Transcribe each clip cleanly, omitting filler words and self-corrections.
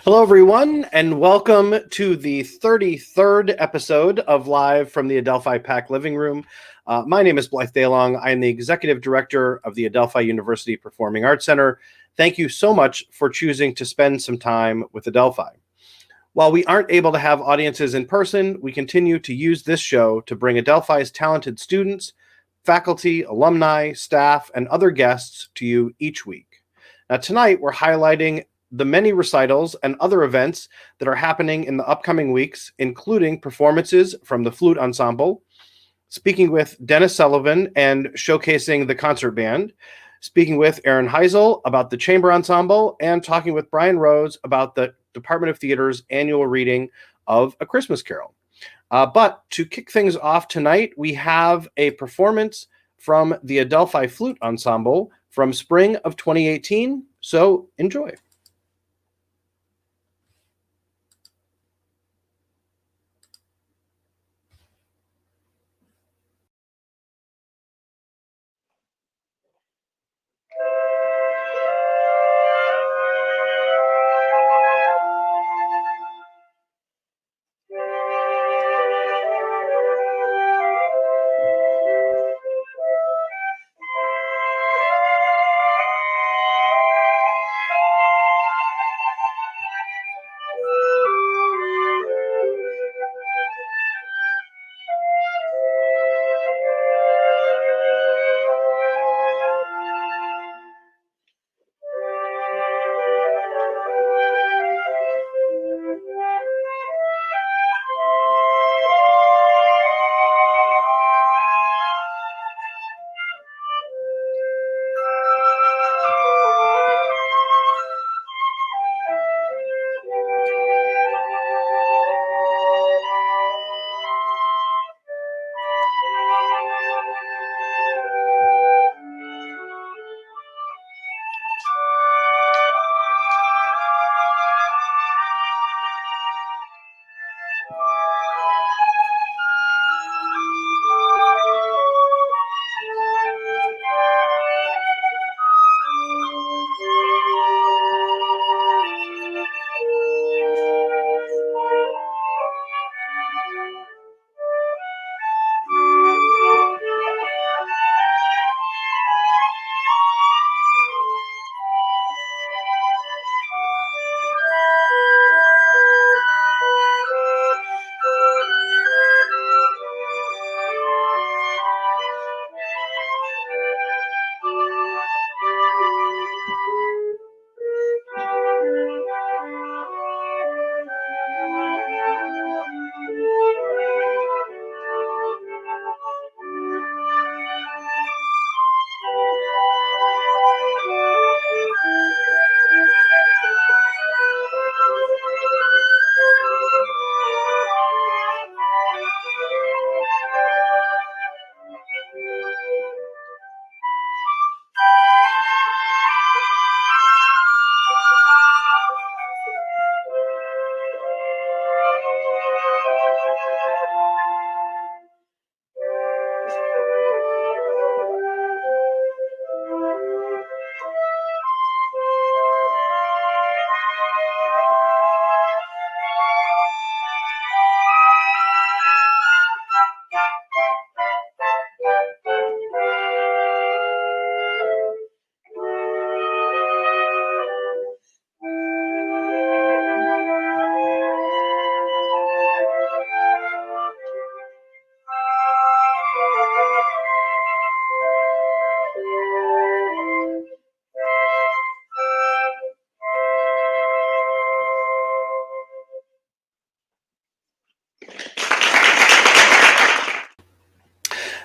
Hello, everyone, and welcome to the 33rd episode of Live from the Adelphi PAC Living Room. My name is Blythe Daylong. I am the Executive Director of the Adelphi University Performing Arts Center. Thank you so much for choosing to spend some time with Adelphi. While we aren't able to have audiences in person, we continue to use this show to bring Adelphi's talented students, faculty, alumni, staff, and other guests to you each week. Now, tonight, we're highlighting the many recitals and other events that are happening in the upcoming weeks, including performances from the Flute Ensemble, speaking with Dennis Sullivan and showcasing the concert band, speaking with Aaron Heisel about the Chamber Ensemble, and talking with Brian Rose about the Department of Theater's annual reading of A Christmas Carol. But to kick things off tonight, we have a performance from the Adelphi Flute Ensemble from spring of 2018, so enjoy.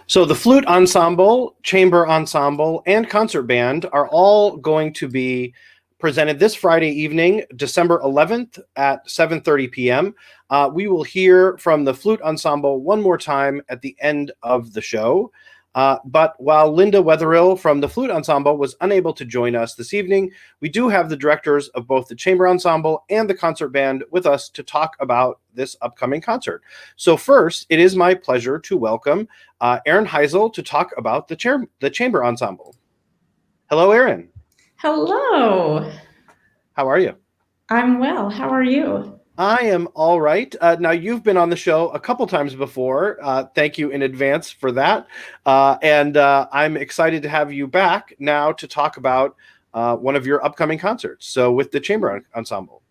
So the Flute Ensemble, Chamber Ensemble, and Concert Band are all going to be presented this Friday evening, December 11th at 7:30 p.m. We will hear from the Flute Ensemble one more time at the end of the show. But while Linda Wetherill from the Flute Ensemble was unable to join us this evening, we do have the directors of both the Chamber Ensemble and the Concert Band with us to talk about this upcoming concert. So first, it is my pleasure to welcome Aaron Heisel to talk about the Chamber Ensemble. Hello, Aaron. Hello. How are you? I'm well. How are you? I am all right. Now, you've been on the show a couple times before. Thank you in advance for that. And I'm excited to have you back now to talk about one of your upcoming concerts. So, with the Chamber Ensemble.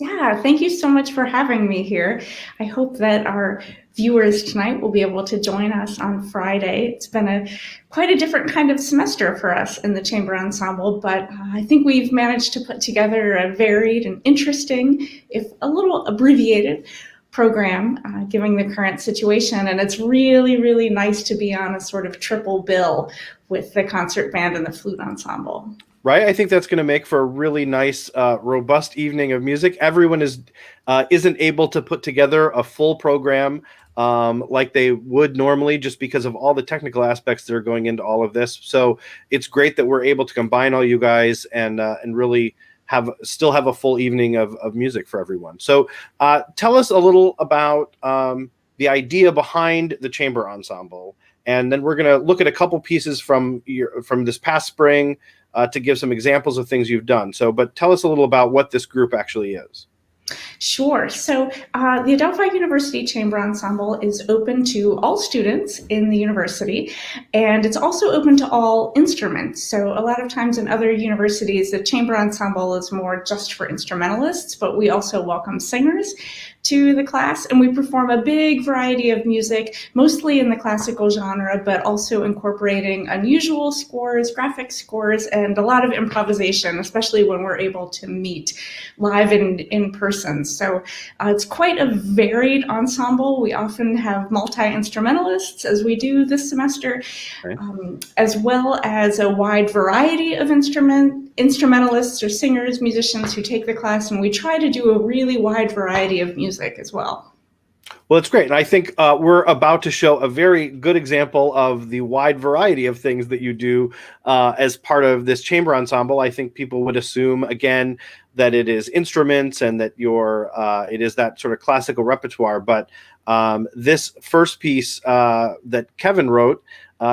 Yeah, thank you so much for having me here. I hope that our viewers tonight will be able to join us on Friday. It's been quite a different kind of semester for us in the Chamber Ensemble, but I think we've managed to put together a varied and interesting, if a little abbreviated, program given the current situation. And it's really, really nice to be on a sort of triple bill with the concert band and the flute ensemble. Right, I think that's going to make for a really nice, robust evening of music. Everyone isn't able to put together a full program like they would normally, just because of all the technical aspects that are going into all of this. So it's great that we're able to combine all you guys and really still have a full evening of music for everyone. So tell us a little about the idea behind the Chamber Ensemble, and then we're going to look at a couple pieces from this past spring. To give some examples of things you've done. But tell us a little about what this group actually is. Sure. So the Adelphi University Chamber Ensemble is open to all students in the university, and it's also open to all instruments. So a lot of times in other universities, the Chamber Ensemble is more just for instrumentalists, but we also welcome singers to the class, and we perform a big variety of music, mostly in the classical genre, but also incorporating unusual scores, graphic scores, and a lot of improvisation, especially when we're able to meet live in person. So it's quite a varied ensemble. We often have multi-instrumentalists, as we do this semester, Okay. As well as a wide variety of instrumentalists or singers, musicians who take the class, and we try to do a really wide variety of music as well. Well, it's great. And I think we're about to show a very good example of the wide variety of things that you do as part of this chamber ensemble. I think people would assume, again, that it is instruments and that it is that sort of classical repertoire. But this first piece that Kevin wrote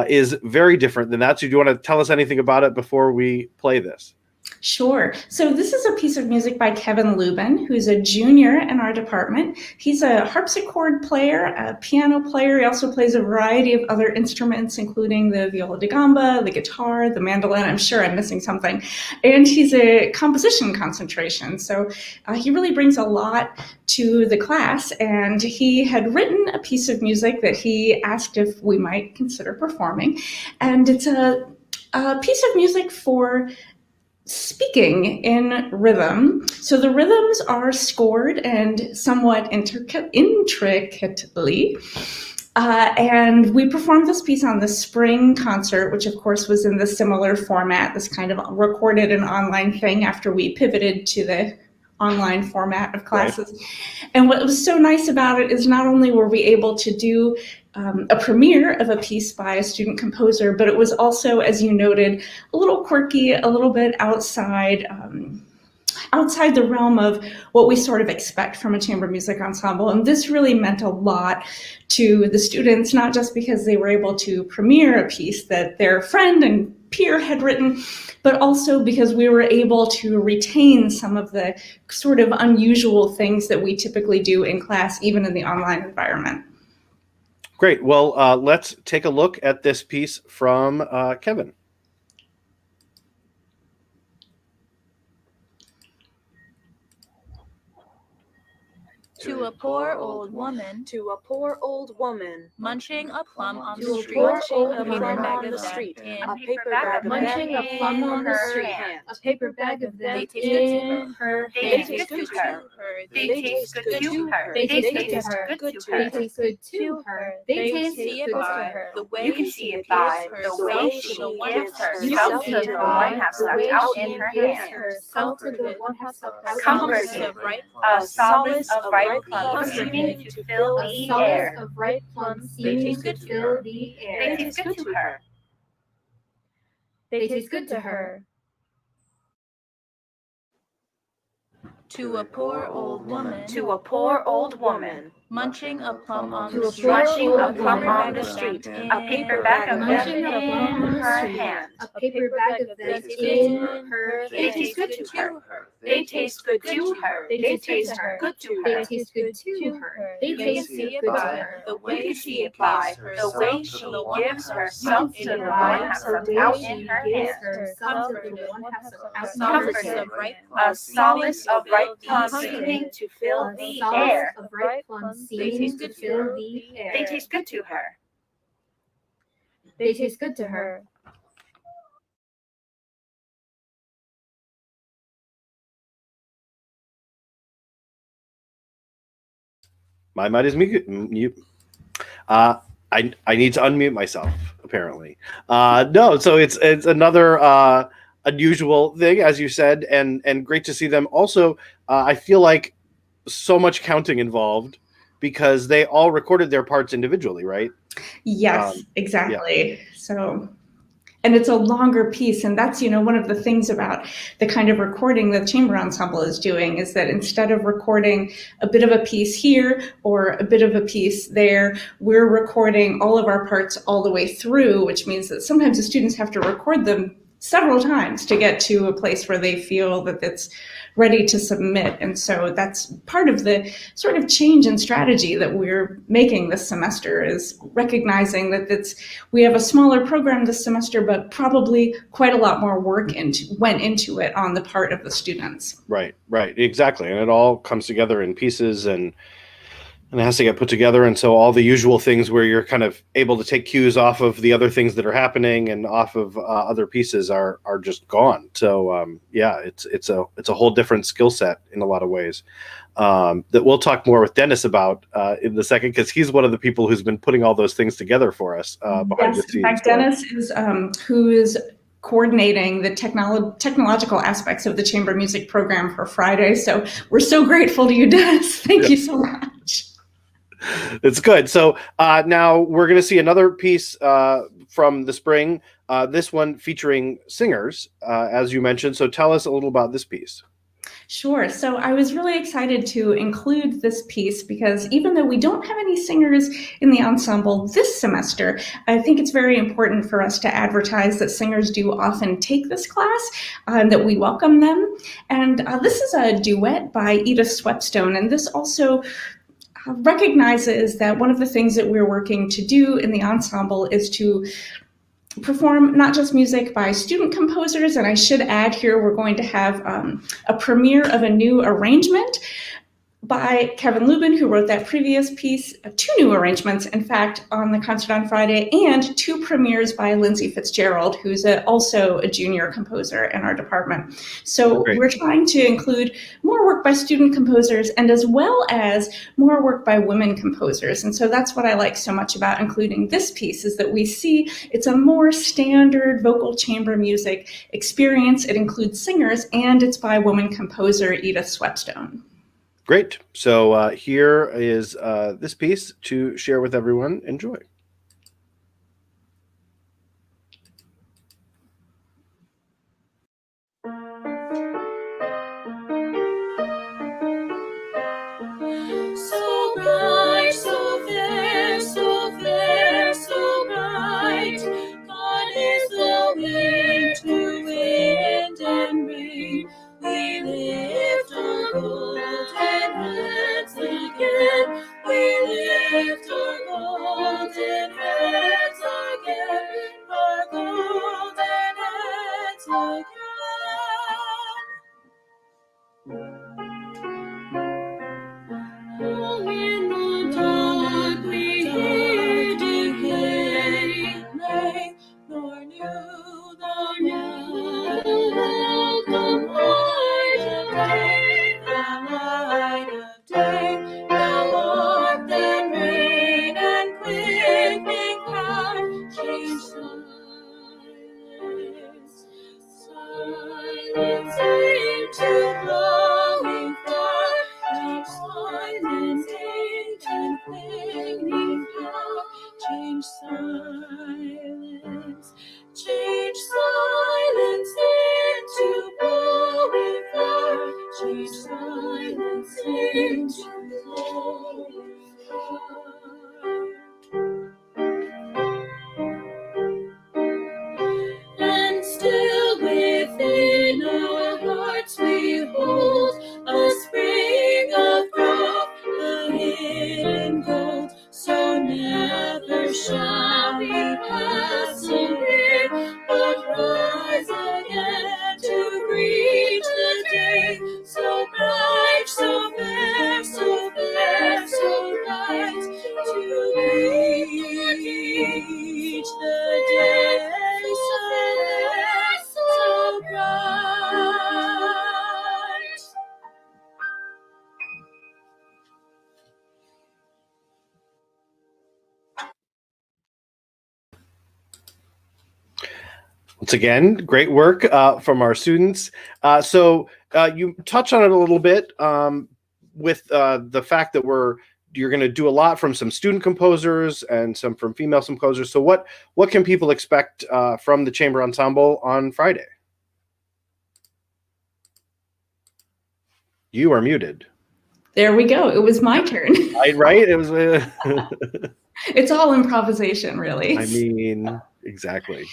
is very different than that. So do you want to tell us anything about it before we play this? Sure. So this is a piece of music by Kevin Lubin, who's a junior in our department. He's a harpsichord player, a piano player. He also plays a variety of other instruments, including the viola da gamba, the guitar, the mandolin. I'm sure I'm missing something. And he's a composition concentration. So he really brings a lot to the class. And he had written a piece of music that he asked if we might consider performing. And it's a piece of music for speaking in rhythm. So the rhythms are scored and somewhat intricately. And we performed this piece on the spring concert, which of course was in the similar format, this kind of recorded and online thing after we pivoted to the online format of classes. Right. And what was so nice about it is not only were we able to do a premiere of a piece by a student composer, but it was also, as you noted, a little quirky, a little bit outside the realm of what we sort of expect from a chamber music ensemble. And this really meant a lot to the students, not just because they were able to premiere a piece that their friend and peer had written, but also because we were able to retain some of the sort of unusual things that we typically do in class, even in the online environment. Great. Well, let's take a look at this piece from Kevin. To a poor old woman, munching a plum on the street, a paper bag munching a plum on the street, a paper bag of them in her hand. They taste good to her. They taste good to her. They taste good to her. They taste good to her. They taste good to her. You can see it by the way she gives herself to the one half stuck out in her hand. Comforts a solace of ripe plums seeming to fill the air. They taste good to her. They taste good to her. They taste good to her. To a poor old woman, Munching a plum on To the a street. munching a plum on on the the street. street. A paper bag of them Munching a in plum on the her street. hand. A paper bag of them in her They hand. taste good to her. They taste good to her. They taste good to her. They taste good to her. They taste good to her. The way she applies, the way she gives herself to the one has some out in her hand. Comforted, a solace of ripe plums seeming to fill the air. Of ripe plums seeming to fill the air. They taste good to her. They taste good to her. My mic is mute. I need to unmute myself, apparently. No, so it's another unusual thing, as you said, and great to see them. Also, I feel like so much counting involved because they all recorded their parts individually, right? Yes, exactly. So, and it's a longer piece, and that's, one of the things about the kind of recording the chamber ensemble is doing is that instead of recording a bit of a piece here or a bit of a piece there, we're recording all of our parts all the way through, which means that sometimes the students have to record them several times to get to a place where they feel that it's ready to submit. And so that's part of the sort of change in strategy that we're making this semester, is recognizing that we have a smaller program this semester, but probably quite a lot more work went into it on the part of the students. Right, exactly. And it all comes together in pieces and it has to get put together. And so all the usual things where you're kind of able to take cues off of the other things that are happening and off of other pieces are just gone. So it's a whole different skill set in a lot of ways that we'll talk more with Dennis about in the second, because he's one of the people who's been putting all those things together for us behind the scenes. In fact, Dennis is who is coordinating the technological aspects of the chamber music program for Friday. So we're so grateful to you, Dennis. Thank you so much. It's good. So now we're going to see another piece from the spring, this one featuring singers, as you mentioned. So tell us a little about this piece. Sure. So I was really excited to include this piece because even though we don't have any singers in the ensemble this semester, I think it's very important for us to advertise that singers do often take this class, that we welcome them. And this is a duet by Edith Swepstone, and this also recognizes that one of the things that we're working to do in the ensemble is to perform not just music by student composers, and I should add here we're going to have a premiere of a new arrangement by Kevin Lubin, who wrote that previous piece, two new arrangements, in fact, on the concert on Friday, and two premieres by Lindsay Fitzgerald, who's also a junior composer in our department. So We're trying to include more work by student composers and as well as more work by women composers. And so that's what I like so much about including this piece, is that we see it's a more standard vocal chamber music experience. It includes singers, and it's by woman composer Edith Swepstone. Great. So here is this piece to share with everyone. Enjoy. So bright, so fair, so fair, so bright. God is the wind to wind and rain. We lift our golden hands again. We lift our golden hands again. Our golden hands again. Oh, in the dark we hear decay, nor knew the welcome light of day, the light of day, the warmth and rain and quickening never shall be passing near, but rise again to greet the day, so bright, so fair, so fair, so bright, to greet the day, so fair, so bright. Once again, great work from our students. So you touched on it a little bit with the fact that you're going to do a lot from some student composers and some from female composers. So what can people expect from the chamber ensemble on Friday? You are muted. There we go. It was my turn. Right? It was. It's all improvisation, really. I mean, exactly.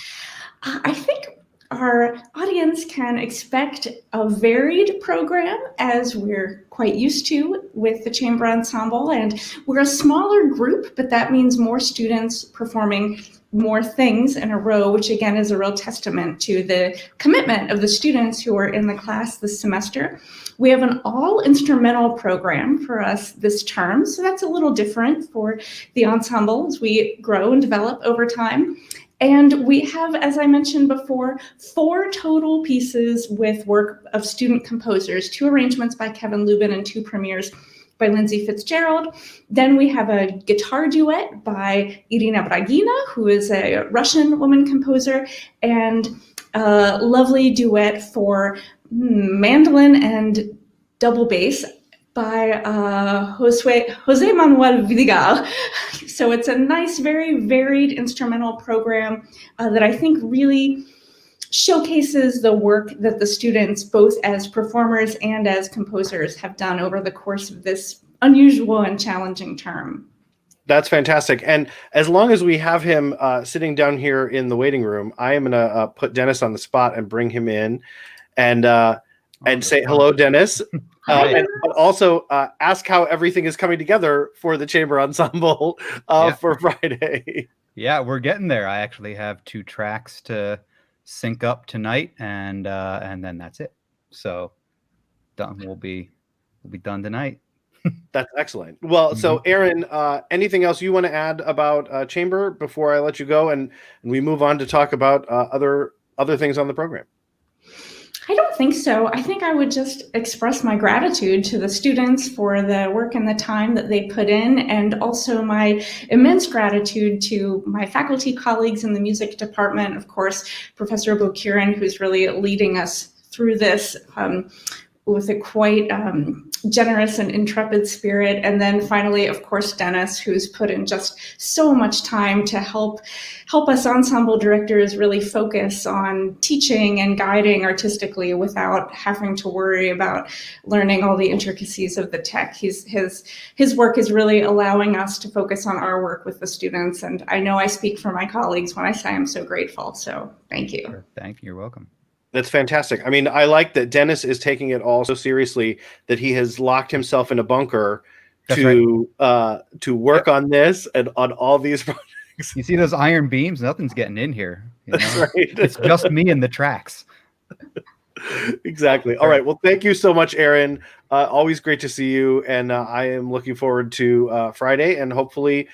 I think our audience can expect a varied program, as we're quite used to with the chamber ensemble. And we're a smaller group, but that means more students performing more things in a row, which again is a real testament to the commitment of the students who are in the class this semester. We have an all-instrumental program for us this term, so that's a little different for the ensemble as we grow and develop over time. And we have, as I mentioned before, 4 total pieces with work of student composers, 2 arrangements by Kevin Lubin and 2 premieres by Lindsay Fitzgerald. Then we have a guitar duet by Irina Bragina, who is a Russian woman composer, and a lovely duet for mandolin and double bass by Jose Manuel Vidigal. So it's a nice, very varied instrumental program that I think really showcases the work that the students, both as performers and as composers, have done over the course of this unusual and challenging term. That's fantastic. And as long as we have him sitting down here in the waiting room, I am going to put Dennis on the spot and bring him in and say hello, Dennis. But also ask how everything is coming together for the chamber ensemble for Friday. Yeah, we're getting there. I actually have 2 tracks to sync up tonight, and then that's it. So done. We'll be done tonight. That's excellent. Well, so Aaron, anything else you want to add about chamber before I let you go and we move on to talk about other things on the program? I don't think so. I think I would just express my gratitude to the students for the work and the time that they put in, and also my immense gratitude to my faculty colleagues in the music department, of course, Professor Bokurin, who's really leading us through this with a quite generous and intrepid spirit. And then finally, of course, Dennis, who's put in just so much time to help us ensemble directors really focus on teaching and guiding artistically without having to worry about learning all the intricacies of the tech. His work is really allowing us to focus on our work with the students. And I know I speak for my colleagues when I say I'm so grateful. So thank you. Sure. Thank you. You're welcome. That's fantastic. I mean, I like that Dennis is taking it all so seriously that he has locked himself in a bunker to work on this and on all these projects. You see those iron beams? Nothing's getting in here. You know? That's right. It's just me and the tracks. Exactly. All right. Well, thank you so much, Aaron. Always great to see you. And I am looking forward to Friday. And hopefully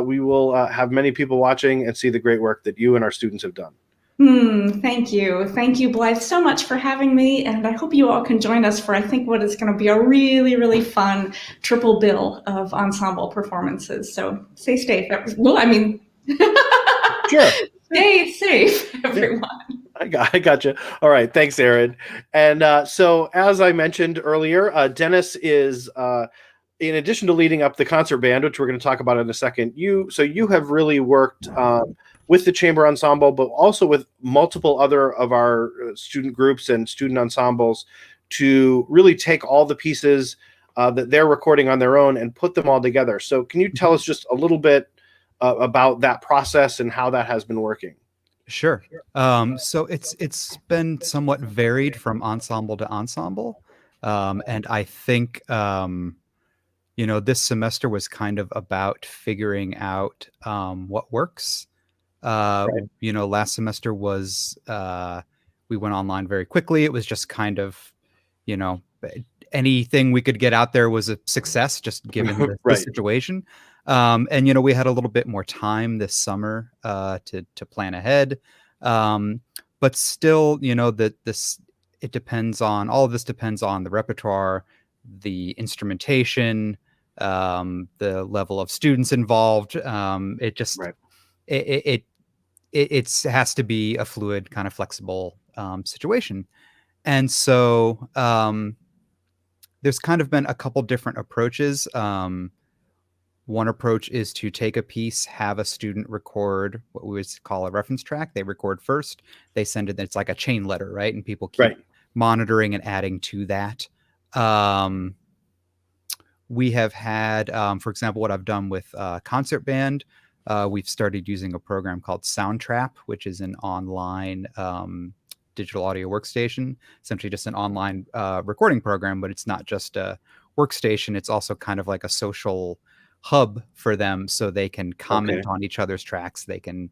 we will have many people watching and see the great work that you and our students have done. Thank you. Thank you, Blythe, so much for having me. And I hope you all can join us for, I think, what is going to be a really, really fun triple bill of ensemble performances. So stay safe. Well, I mean, sure. Stay safe, everyone. I got you. All right. Thanks, Aaron. And so as I mentioned earlier, Dennis is, in addition to leading up the concert band, which we're going to talk about in a second, you have really worked with the chamber ensemble, but also with multiple other of our student groups and student ensembles to really take all the pieces that they're recording on their own and put them all together. So can you tell us just a little bit about that process and how that has been working? Sure. So it's been somewhat varied from ensemble to ensemble. And I think this semester was kind of about figuring out what works. Last semester was we went online very quickly. It was just kind of, anything we could get out there was a success, just given the Right. situation. And we had a little bit more time this summer to plan ahead. But still, it depends on all of this depends on the repertoire, the instrumentation, the level of students involved. It just Right. it has to be a fluid, kind of flexible situation. And so there's kind of been a couple different approaches. One approach is to take a piece, have a student record what we would call a reference track. They record first, they send it. It's like a chain letter, right? And people keep monitoring and adding to that. We have had, for example, what I've done with concert band. We've started using a program called Soundtrap, which is an online digital audio workstation, essentially just an online recording program, but it's not just a workstation. It's also kind of like a social hub for them, so they can comment on each other's tracks. They can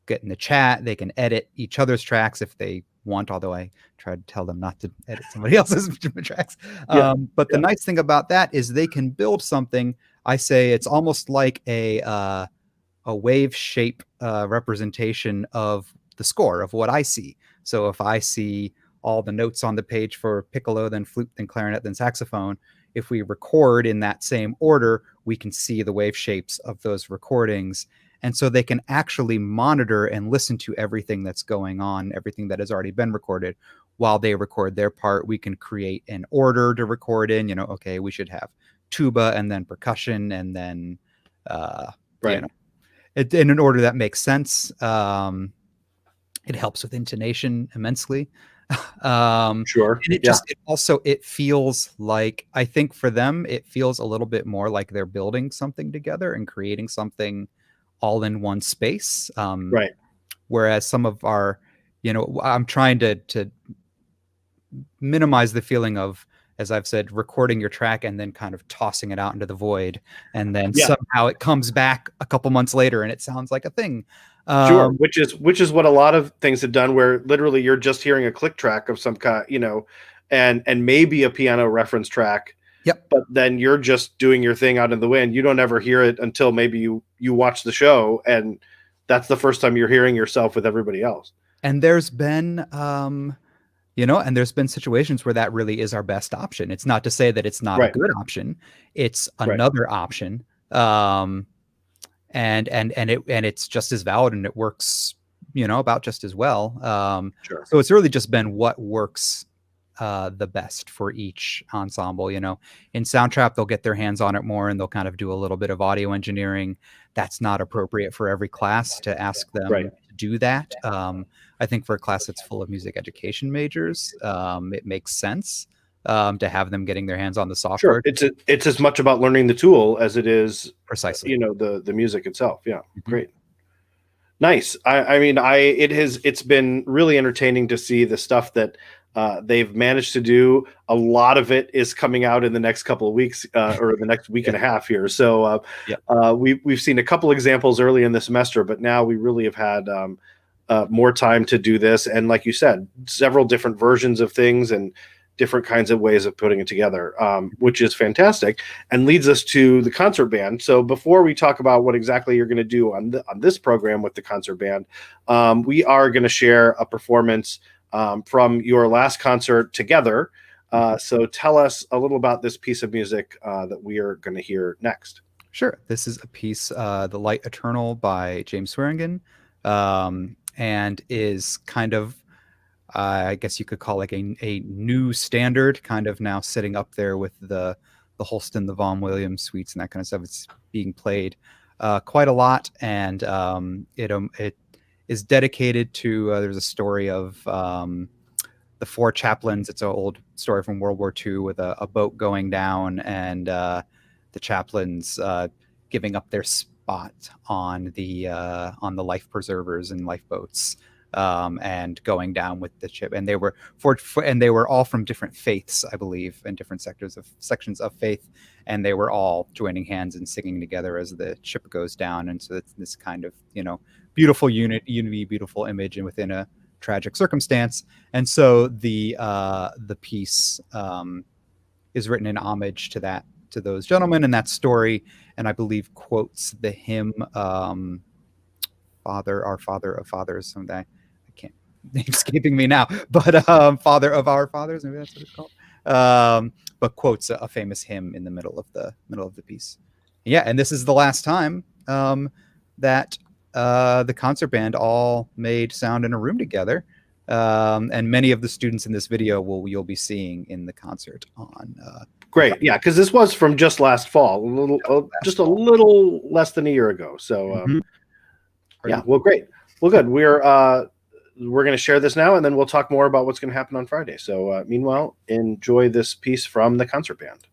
get in the chat. They can edit each other's tracks if they want, although I try to tell them not to edit somebody else's tracks. But the nice thing about that is they can build something. I say it's almost like a wave shape representation of the score of what I see. So if I see all the notes on the page for piccolo, then flute, then clarinet, then saxophone, if we record in that same order, we can see the wave shapes of those recordings. And so they can actually monitor and listen to everything that's going on, everything that has already been recorded. While they record their part, we can create an order to record in, okay, we should have tuba and then percussion and then, in an order that makes sense. It helps with intonation immensely. Sure. And it feels like, I think for them, it feels a little bit more like they're building something together and creating something all in one space. Right. Whereas some of our, I'm trying to minimize the feeling of, as I've said, recording your track and then kind of tossing it out into the void. And then somehow it comes back a couple months later and it sounds like a thing. Sure, which is what a lot of things have done, where literally you're just hearing a click track of some kind, and maybe a piano reference track. Yep. But then you're just doing your thing out in the wind. You don't ever hear it until maybe you watch the show, and that's the first time you're hearing yourself with everybody else. And there's been, and there's been situations where that really is our best option. It's not to say that it's not a good option. It's another option. And it's just as valid and it works, about just as well. Sure. So it's really just been what works the best for each ensemble. In Soundtrap, they'll get their hands on it more and they'll kind of do a little bit of audio engineering. That's not appropriate for every class to ask them to do that. I think for a class that's full of music education majors, it makes sense to have them getting their hands on the software. Sure. It's as much about learning the tool as it is precisely, the music itself. Yeah. Mm-hmm. Great. Nice. It's been really entertaining to see the stuff that they've managed to do. A lot of it is coming out in the next couple of weeks or the next week and a half here. So we've seen a couple examples early in the semester, but now we really have had more time to do this. And like you said, several different versions of things and different kinds of ways of putting it together, which is fantastic and leads us to the concert band. So before we talk about what exactly you're going to do on this program with the concert band, we are going to share a performance from your last concert together. So tell us a little about this piece of music that we are going to hear next. Sure. This is a piece, The Light Eternal by James Swearingen, and is kind of, I guess you could call like a new standard, kind of now sitting up there with the Holston, the Vaughan Williams suites and that kind of stuff. It's being played quite a lot, and it is dedicated to, there's a story of the four chaplains. It's an old story from World War II with a boat going down and the chaplains giving up their spot on the life preservers and lifeboats and going down with the ship. And they were and they were all from different faiths, I believe, and different sections of faith, and they were all joining hands and singing together as the ship goes down. And so it's this kind of, beautiful unity, beautiful image, and within a tragic circumstance. And so the piece is written in homage to those gentlemen and that story, and I believe quotes the hymn Father, our Father of Fathers. Someday, I can't, name's escaping me now, but Father of our Fathers, maybe that's what it's called. But quotes a famous hymn in the middle of the piece. Yeah, and this is the last time that the concert band all made sound in a room together. And many of the students in this video you'll be seeing in the concert on. Great, yeah, because this was from just last fall, a little less than a year ago. So, yeah, well, great, well, good. We're going to share this now, and then we'll talk more about what's going to happen on Friday. So, meanwhile, enjoy this piece from the concert band.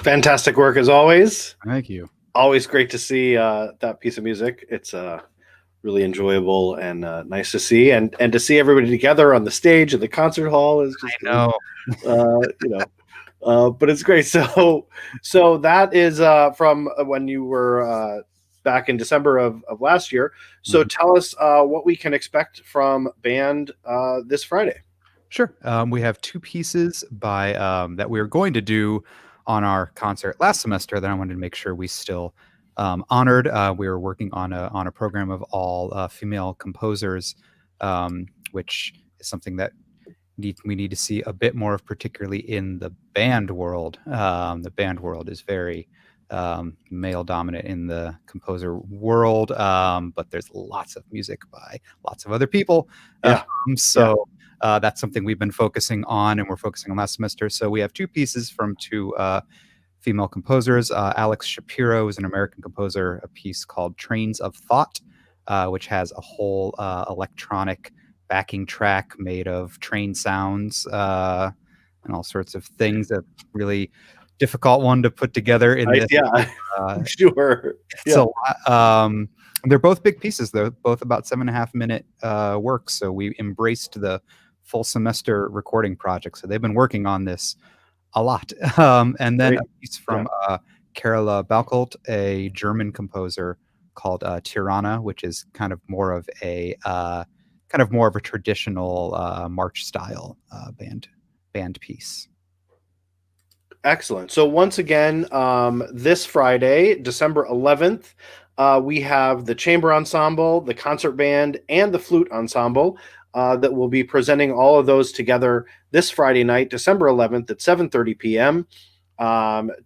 Fantastic work as always. Thank you. Always great to see that piece of music. It's really enjoyable and nice to see, and to see everybody together on the stage at the concert hall is just but it's great. So that is from when you were back in December of last year. So tell us what we can expect from band this Friday. Sure. We have two pieces by that we were going to do on our concert last semester that I wanted to make sure we still honored. We were working on a program of all female composers, which is something that we need to see a bit more of, particularly in the band world. The band world is very male dominant in the composer world, but there's lots of music by lots of other people. That's something we've been focusing on, and we're focusing on last semester. So we have two pieces from two female composers. Alex Shapiro is an American composer, a piece called Trains of Thought, which has a whole electronic backing track made of train sounds and all sorts of things. A really difficult one to put together in this. Sure. It's a lot. They're both big pieces. They're both about 7.5 minute works. So we embraced the full semester recording project. So they've been working on this a lot. And then a piece from Carola Balkolt, a German composer, called Tirana, which is kind of more of a traditional march style band piece. Excellent. So once again, this Friday, December 11th, we have the chamber ensemble, the concert band, and the flute ensemble that will be presenting all of those together this Friday night, December 11th at 7:30 p.m.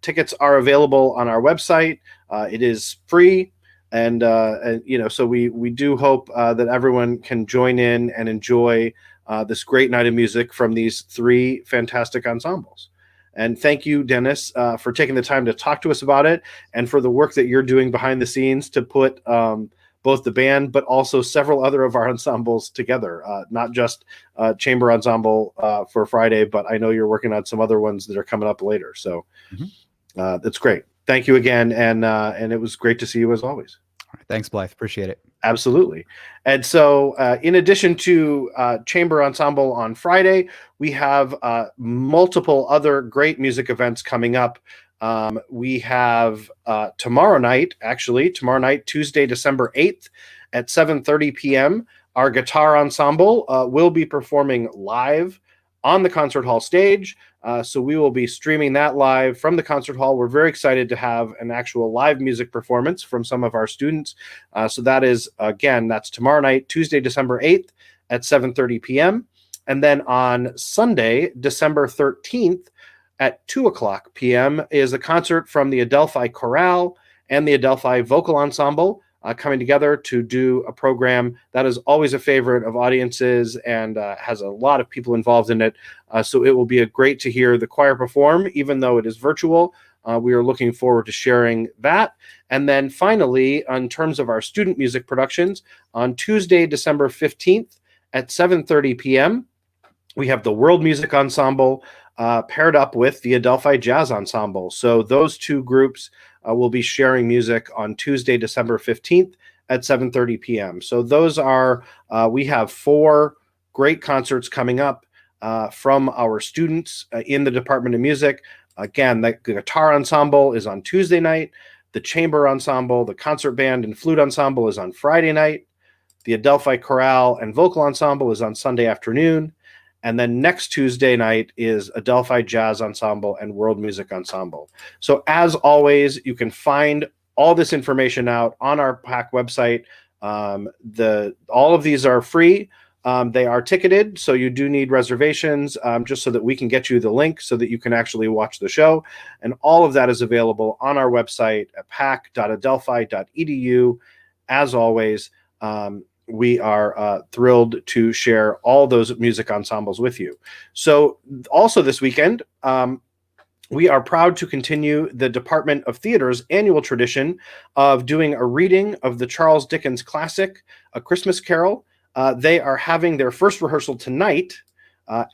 Tickets are available on our website. It is free. And so we do hope that everyone can join in and enjoy this great night of music from these three fantastic ensembles. And thank you, Dennis, for taking the time to talk to us about it, and for the work that you're doing behind the scenes to put both the band, but also several other of our ensembles together, not just chamber ensemble for Friday, but I know you're working on some other ones that are coming up later. So that's great. Thank you again. And it was great to see you as always. All right, thanks, Blythe. Appreciate it. Absolutely. And so in addition to Chamber Ensemble on Friday, we have multiple other great music events coming up. We have tomorrow night, Tuesday, December 8th at 7:30 p.m., our guitar ensemble will be performing live on the concert hall stage. So we will be streaming that live from the concert hall. We're very excited to have an actual live music performance from some of our students. So that is, again, that's tomorrow night, Tuesday, December 8th at 7:30 p.m. And then on Sunday, December 13th at 2:00 p.m. is a concert from the Adelphi Chorale and the Adelphi Vocal Ensemble coming together to do a program that is always a favorite of audiences and has a lot of people involved in it. So it will be great to hear the choir perform, even though it is virtual. We are looking forward to sharing that. And then finally, in terms of our student music productions, on Tuesday, December 15th at 7:30 p.m., we have the World Music Ensemble paired up with the Adelphi Jazz Ensemble. So those two groups will be sharing music on Tuesday, December 15th at 7:30 p.m. So those are, we have 4 great concerts coming up from our students in the Department of Music. Again, the guitar ensemble is on Tuesday night. The chamber ensemble, the concert band and flute ensemble is on Friday night. The Adelphi Chorale and vocal ensemble is on Sunday afternoon. And then next Tuesday night is Adelphi Jazz Ensemble and World Music Ensemble. So as always, you can find all this information out on our PAC website. All of these are free. They are ticketed, so you do need reservations just so that we can get you the link so that you can actually watch the show. And all of that is available on our website at pac.adelphi.edu. As always, we are thrilled to share all those music ensembles with you. So also this weekend, we are proud to continue the Department of Theater's annual tradition of doing a reading of the Charles Dickens classic, A Christmas Carol. They are having their first rehearsal tonight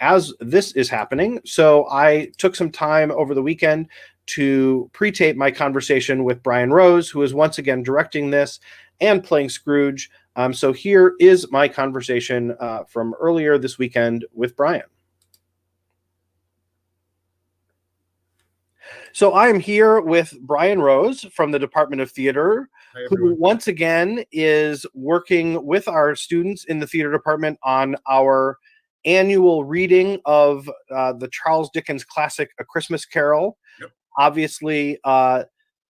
as this is happening. So I took some time over the weekend to pre-tape my conversation with Brian Rose, who is once again directing this and playing Scrooge. So here is my conversation from earlier this weekend with Brian. So I am here with Brian Rose from the Department of Theater, who once again is working with our students in the theater department on our annual reading of the Charles Dickens classic, A Christmas Carol. Yep. Obviously,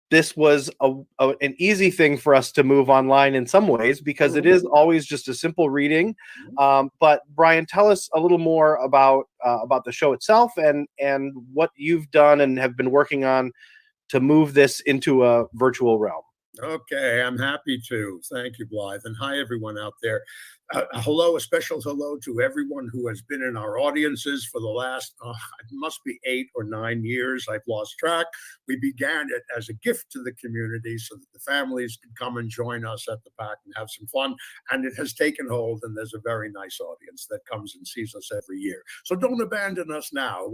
this was an easy thing for us to move online in some ways because it is always just a simple reading. But Brian, tell us a little more about the show itself and what you've done and have been working on to move this into a virtual realm. Okay, I'm happy to. Thank you, Blythe. And hi, everyone out there. A special hello to everyone who has been in our audiences for the last, it must be 8 or 9 years. I've lost track. We began it as a gift to the community so that the families could come and join us at the PAC and have some fun. And it has taken hold, and there's a very nice audience that comes and sees us every year. So don't abandon us now.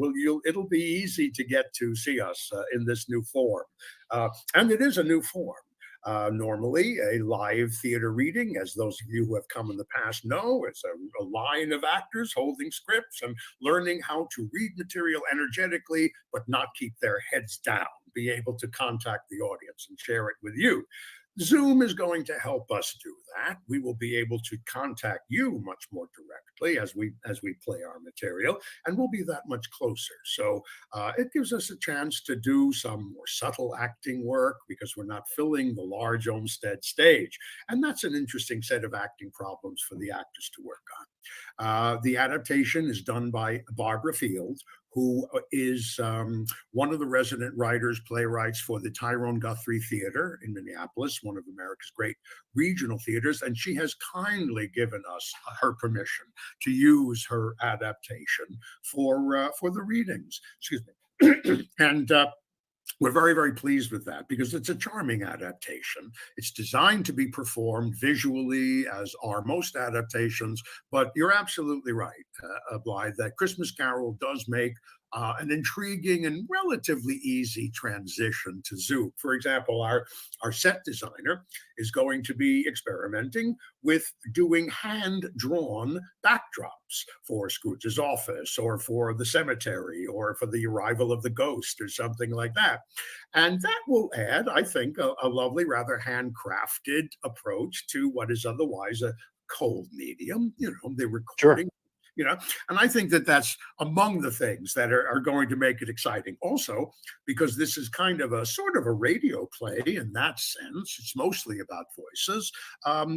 It'll be easy to get to see us in this new form. And it is a new form. Normally a live theater reading, as those of you who have come in the past know, it's a line of actors holding scripts and learning how to read material energetically, but not keep their heads down, be able to contact the audience and share it with you. Zoom is going to help us do that. We will be able to contact you much more directly as we play our material, and we'll be that much closer. So it gives us a chance to do some more subtle acting work because we're not filling the large Olmsted stage. And that's an interesting set of acting problems for the actors to work on. The adaptation is done by Barbara Field, who is one of the resident writers, playwrights for the Tyrone Guthrie Theater in Minneapolis, one of America's great regional theaters. And she has kindly given us her permission to use her adaptation for the readings. Excuse me. And we're very, very pleased with that because it's a charming adaptation. It's designed to be performed visually, as are most adaptations, but you're absolutely right, Blythe, that Christmas Carol does make an intriguing and relatively easy transition to Zoom. For example, our set designer is going to be experimenting with doing hand-drawn backdrops for Scrooge's office or for the cemetery or for the arrival of the ghost or something like that. And that will add, I think, a lovely, rather handcrafted approach to what is otherwise a cold medium, the recording. And I think that that's among the things that are going to make it exciting. Also, because this is kind of a sort of a radio play in that sense, it's mostly about voices.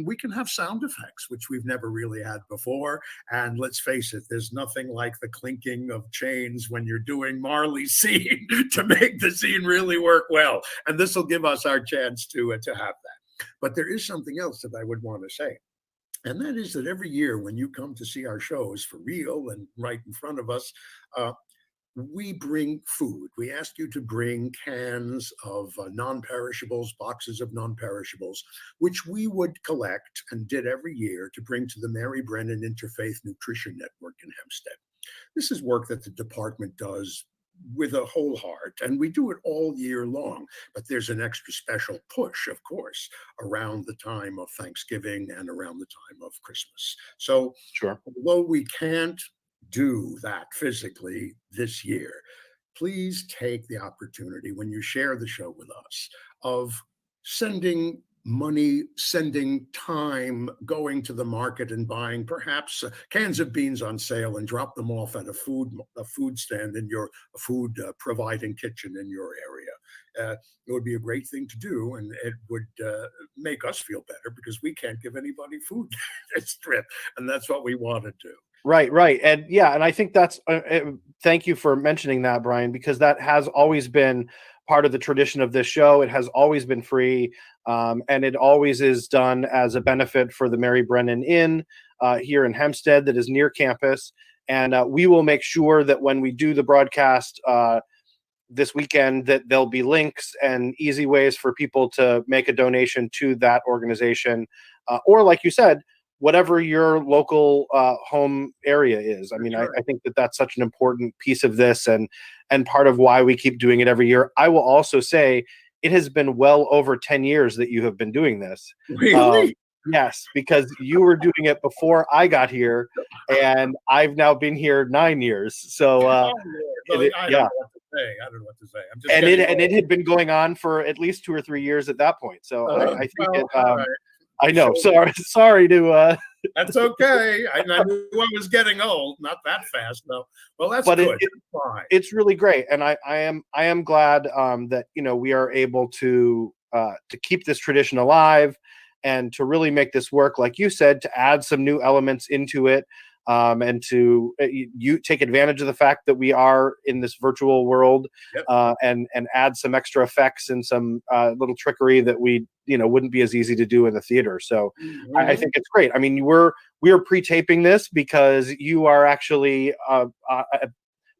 We can have sound effects, which we've never really had before. And let's face it, there's nothing like the clinking of chains when you're doing Marley's scene to make the scene really work well. And this will give us our chance to have that. But there is something else that I would want to say. And that is that every year when you come to see our shows for real and right in front of us, we bring food. We ask you to bring cans of non-perishables, boxes of non-perishables, which we would collect and did every year to bring to the Mary Brennan Interfaith Nutrition Network in Hempstead. This is work that the department does with a whole heart, and we do it all year long. But there's an extra special push, of course, around the time of Thanksgiving and around the time of Christmas. So, although we can't do that physically this year, please take the opportunity when you share the show with us of sending money, sending time, going to the market and buying perhaps cans of beans on sale and drop them off at a food stand in your food providing kitchen in your area. It would be a great thing to do, and it would make us feel better because we can't give anybody food this trip, and that's what we want to do. Right. And yeah, and I think that's, thank you for mentioning that, Brian, because that has always been part of the tradition of this show. It has always been free, and it always is done as a benefit for the Mary Brennan Inn here in Hempstead that is near campus. And we will make sure that when we do the broadcast this weekend, that there'll be links and easy ways for people to make a donation to that organization. Or like you said, whatever your local home area is. I mean, I think that that's such an important piece of this and part of why we keep doing it every year. I will also say it has been well over 10 years that you have been doing this. Really? Yes, because you were doing it before I got here, and I've now been here 9 years. So, I don't know what to say. I'm just it had been going on for at least 2 or 3 years at that point. So I think I know. Sorry to. That's okay. I knew I was getting old. Not that fast, though. Well, that's but good. It's really great, and I am glad that we are able to keep this tradition alive and to really make this work, like you said, to add some new elements into it, and to you take advantage of the fact that we are in this virtual world, and add some extra effects and some little trickery that we wouldn't be as easy to do in the theater. So I think it's great. I mean, we are pre-taping this because you are actually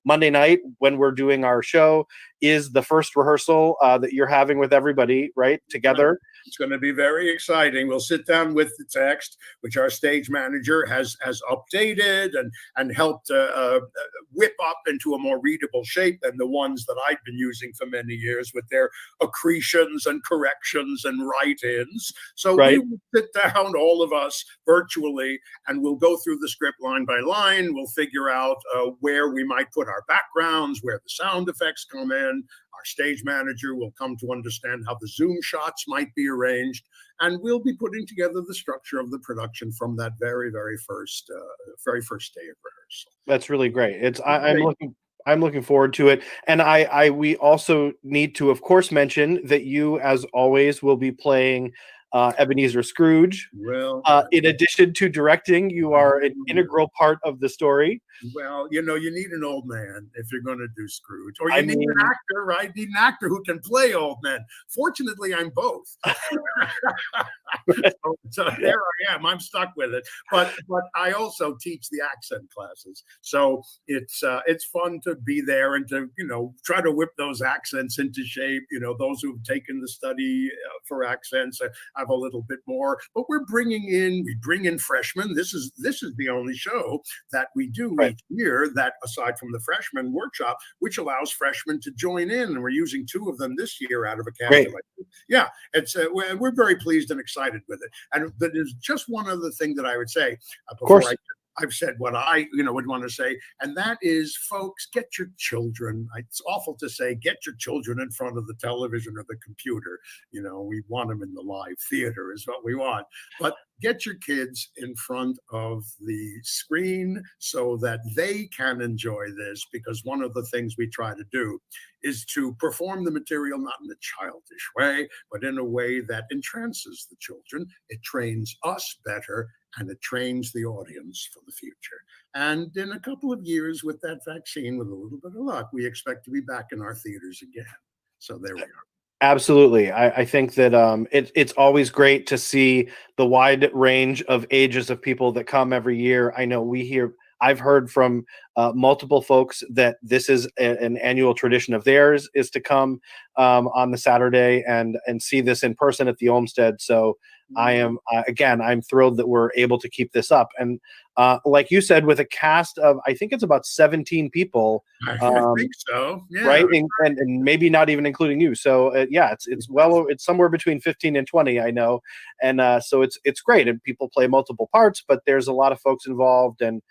Monday night when we're doing our show is the first rehearsal that you're having with everybody, right, together. It's going to be very exciting. We'll sit down with the text, which our stage manager has updated and helped whip up into a more readable shape than the ones that I've been using for many years with their accretions and corrections and write-ins. So we will sit down, all of us, virtually, and we'll go through the script line by line. We'll figure out where we might put our backgrounds, where the sound effects come in. Our stage manager will come to understand how the Zoom shots might be arranged, and we'll be putting together the structure of the production from that very, very first day of rehearsal. That's really great. I'm looking forward to it, and we also need to, of course, mention that you, as always, will be playing Ebenezer Scrooge. Well, in addition to directing, you are an integral part of the story. Well, you need an old man if you're going to do Scrooge, or you need an actor, right? You need an actor who can play old men. Fortunately, I'm both. So there I am. I'm stuck with it. But I also teach the accent classes, so it's fun to be there and to try to whip those accents into shape. Those who've taken the study for accents. have a little bit more, but we bring in freshmen. This is the only show that we do each year that, aside from the freshman workshop, which allows freshmen to join in, and we're using 2 of them this year out of a cast of, yeah, it's we're very pleased and excited with it. And there's just one other thing that I would say before I've said what I would want to say, and that is, folks, get your children. It's awful to say, get your children in front of the television or the computer. We want them in the live theater is what we want, but get your kids in front of the screen so that they can enjoy this, because one of the things we try to do is to perform the material not in a childish way, but in a way that entrances the children. It trains us better, and it trains the audience for the future. And in a couple of years, with that vaccine, with a little bit of luck, we expect to be back in our theaters again. So there we are. Absolutely. I think that it's always great to see the wide range of ages of people that come every year. I know I've heard from multiple folks that this is an annual tradition of theirs, is to come on the Saturday and see this in person at the Olmsted. So I am, again, I'm thrilled that we're able to keep this up. And like you said, with a cast of, I think it's about 17 people. I think so. Yeah. Right. And maybe not even including you. So it's somewhere between 15 and 20, I know. And so it's great. And people play multiple parts, but there's a lot of folks involved and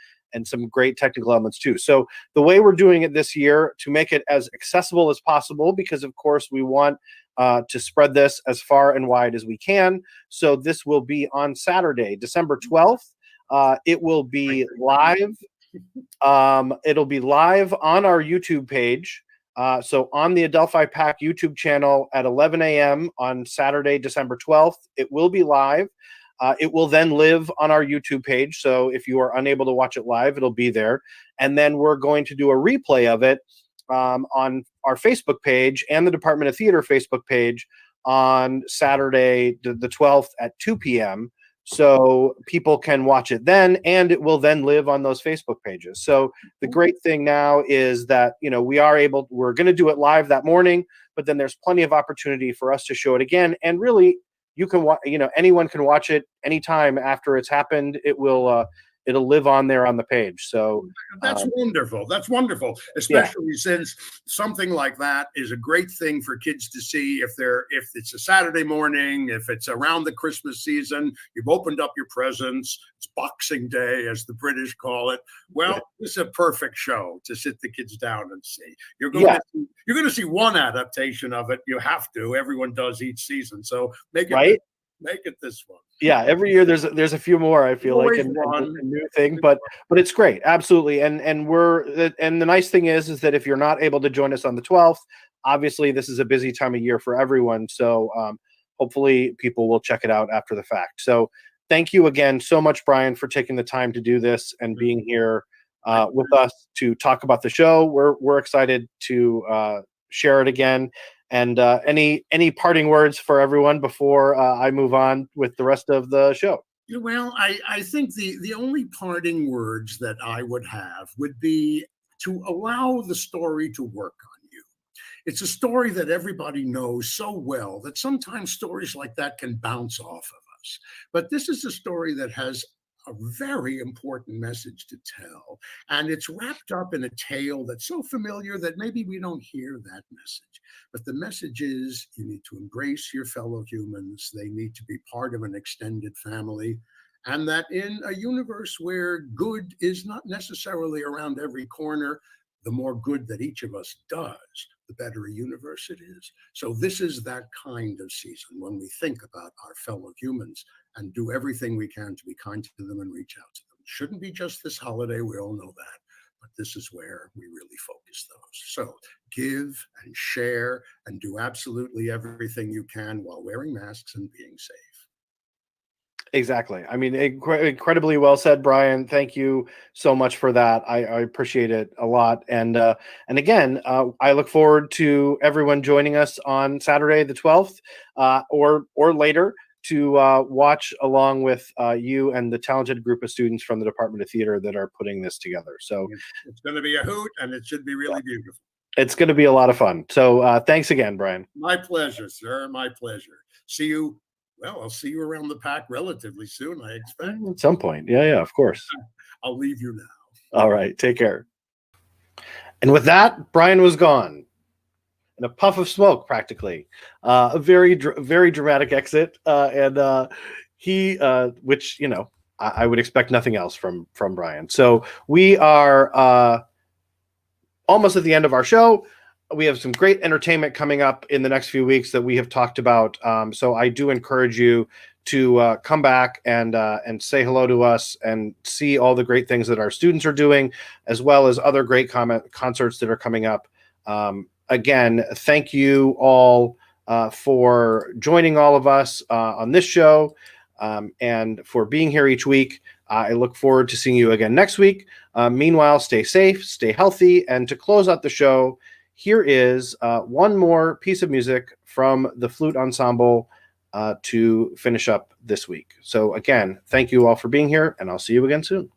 some great technical elements too. So the way we're doing it this year, to make it as accessible as possible, because of course we want to spread this as far and wide as we can. So this will be on Saturday, December 12th. It will be live. It'll be live on our YouTube page. So on the Adelphi PAC YouTube channel at 11 a.m. on Saturday, December 12th, it will be live. It will then live on our YouTube page. So if you are unable to watch it live, it'll be there. And then we're going to do a replay of it on our Facebook page and the Department of Theater Facebook page on Saturday, the 12th at 2 p.m. So people can watch it then, and it will then live on those Facebook pages. So the great thing now is that, we're going to do it live that morning, but then there's plenty of opportunity for us to show it again. And really, you can watch, anyone can watch it anytime after it's happened. It'll live on there on the page. So that's wonderful. That's wonderful, especially since something like that is a great thing for kids to see if it's a Saturday morning, if it's around the Christmas season, you've opened up your presents, it's Boxing Day, as the British call it. Well, this is a perfect show to sit the kids down and see. You're going to see one adaptation of it. You have to. Everyone does each season. So make it this one. Yeah, every year there's a few more, I feel like, and a new thing, but it's great, absolutely. And the nice thing is that if you're not able to join us on the 12th, obviously this is a busy time of year for everyone. So hopefully people will check it out after the fact. So thank you again so much, Brian, for taking the time to do this and being here with us to talk about the show. We're excited to share it again. And any parting words for everyone before I move on with the rest of the show? Well, I think the only parting words that I would have would be to allow the story to work on you. It's a story that everybody knows so well that sometimes stories like that can bounce off of us. But this is a story that has a very important message to tell. And it's wrapped up in a tale that's so familiar that maybe we don't hear that message. But the message is, you need to embrace your fellow humans. They need to be part of an extended family. And that in a universe where good is not necessarily around every corner, the more good that each of us does, the better a universe it is. So this is that kind of season when we think about our fellow humans and do everything we can to be kind to them and reach out to them. It shouldn't be just this holiday, we all know that, but this is where we really focus those. So give and share and do absolutely everything you can while wearing masks and being safe. Exactly. I mean, incredibly well said, Brian. Thank you so much for that. I appreciate it a lot. And again, I look forward to everyone joining us on Saturday, the 12th, or later, to watch along with you and the talented group of students from the Department of Theater that are putting this together. So it's going to be a hoot, and it should be really beautiful. It's going to be a lot of fun. So thanks again, Brian. My pleasure, sir. My pleasure. See you Well, I'll see you around the PAC relatively soon, I expect. At some point. Yeah, of course. I'll leave you now. All right. Take care. And with that, Brian was gone in a puff of smoke, practically. A very dramatic exit. And he, which, you know, I would expect nothing else from Brian. So we are almost at the end of our show. We have some great entertainment coming up in the next few weeks that we have talked about. So I do encourage you to come back and say hello to us and see all the great things that our students are doing, as well as other great concerts that are coming up. Again, thank you all for joining all of us on this show and for being here each week. I look forward to seeing you again next week. Meanwhile, stay safe, stay healthy, and to close out the show, here is one more piece of music from the flute ensemble to finish up this week. So again, thank you all for being here, and I'll see you again soon.